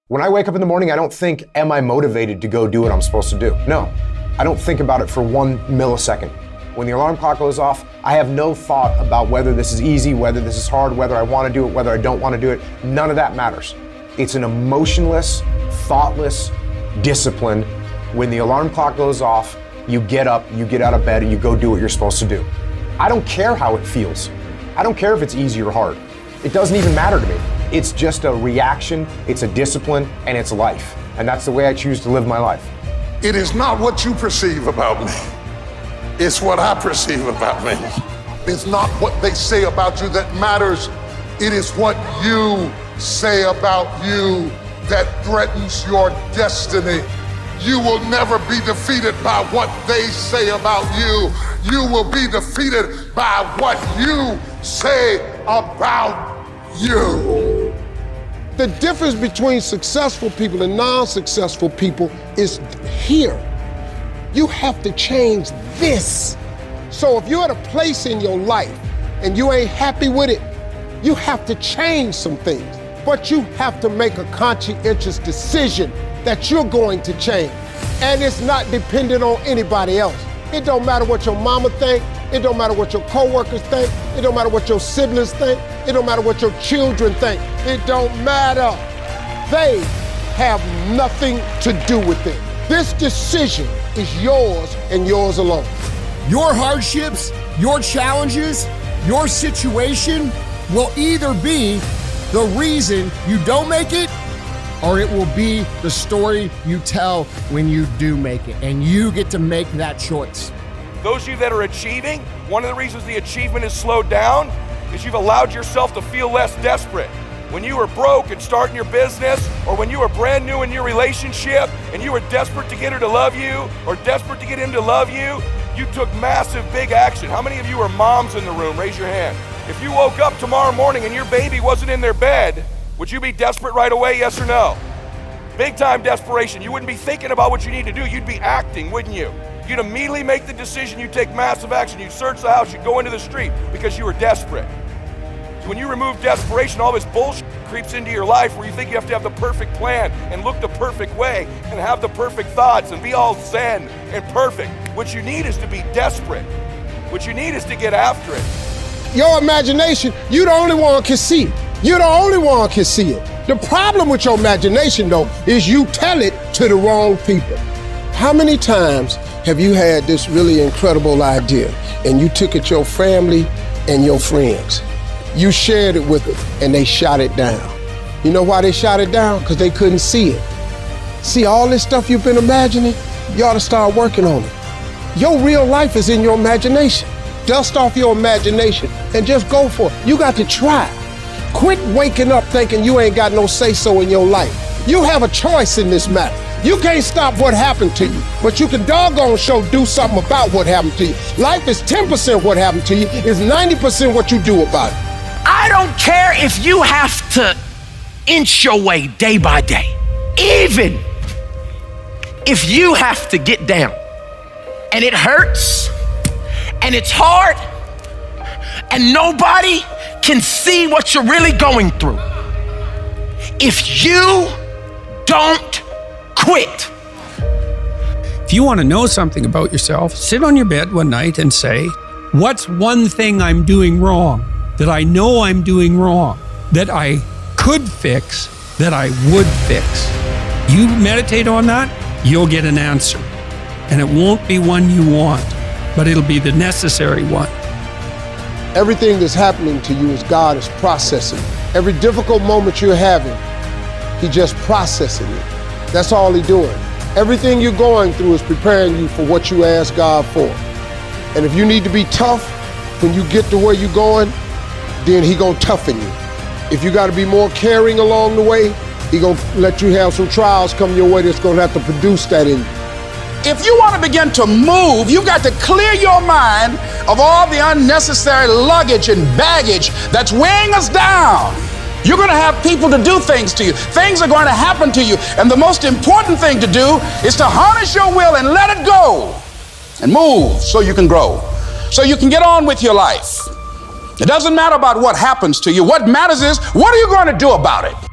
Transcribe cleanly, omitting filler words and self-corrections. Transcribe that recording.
When I wake up in the morning, I don't think, am I motivated to go do what I'm supposed to do? No, I don't think about it for 1 millisecond. When the alarm clock goes off, I have no thought about whether this is easy, whether this is hard, whether I want to do it, whether I don't want to do it. None of that matters. It's an emotionless, thoughtless discipline. When the alarm clock goes off, you get up, you get out of bed, and you go do what you're supposed to do. I don't care how it feels. I don't care if it's easy or hard. It doesn't even matter to me. It's just a reaction, it's a discipline, and it's life. And that's the way I choose to live my life. It is not what you perceive about me. It's what I perceive about me. It's not what they say about you that matters. It is what you say about you that threatens your destiny. You will never be defeated by what they say about you. You will be defeated by what you say about you. The difference between successful people and non-successful people is here. You have to change this. So if you're at a place in your life and you ain't happy with it, you have to change some things. But you have to make a conscientious decision that you're going to change. And it's not dependent on anybody else. It don't matter what your mama think. It don't matter what your coworkers think. It don't matter what your siblings think. It don't matter what your children think. It don't matter. They have nothing to do with it. This decision is yours and yours alone. Your hardships, your challenges, your situation will either be the reason you don't make it, or it will be the story you tell when you do make it. And you get to make that choice. Those of you that are achieving, one of the reasons the achievement is slowed down is you've allowed yourself to feel less desperate. When you were broke and starting your business, or when you were brand new in your relationship and you were desperate to get her to love you or desperate to get him to love you, you took massive big action. How many of you are moms in the room? Raise your hand. If you woke up tomorrow morning and your baby wasn't in their bed, would you be desperate right away, yes or no? Big time desperation. You wouldn't be thinking about what you need to do. You'd be acting, wouldn't you? You'd immediately make the decision. You'd take massive action. You'd search the house. You'd go into the street because you were desperate. So when you remove desperation, all this bullshit creeps into your life where you think you have to have the perfect plan and look the perfect way and have the perfect thoughts and be all zen and perfect. What you need is to be desperate. What you need is to get after it. Your imagination, you the only one can see it. You're the only one can see it. The problem with your imagination, though, is you tell it to the wrong people. How many times have you had this really incredible idea and you took it to your family and your friends? You shared it with them and they shot it down. You know why they shot it down? Because they couldn't see it. See, all this stuff you've been imagining, you ought to start working on it. Your real life is in your imagination. Dust off your imagination and just go for it. You got to try. Quit waking up thinking you ain't got no say-so in your life. You have a choice in this matter. You can't stop what happened to you, but you can doggone sure do something about what happened to you. Life is 10% what happened to you, it's 90% what you do about it. I don't care if you have to inch your way day by day, even if you have to get down and it hurts and it's hard and nobody can see what you're really going through. If you don't quit. If you want to know something about yourself, sit on your bed one night and say, what's one thing I'm doing wrong, that I know I'm doing wrong, that I could fix, that I would fix? You meditate on that, you'll get an answer. And it won't be one you want, but it'll be the necessary one. Everything that's happening to you is God is processing. Every difficult moment you're having, He just processing it. That's all He's doing. Everything you're going through is preparing you for what you ask God for. And if you need to be tough when you get to where you're going, then He gonna toughen you. If you gotta be more caring along the way, He gonna let you have some trials come your way that's gonna have to produce that in you. If you want to begin to move, you've got to clear your mind of all the unnecessary luggage and baggage that's weighing us down. You're going to have people to do things to you. Things are going to happen to you. And the most important thing to do is to harness your will and let it go and move so you can grow, so you can get on with your life. It doesn't matter about what happens to you. What matters is, what are you going to do about it?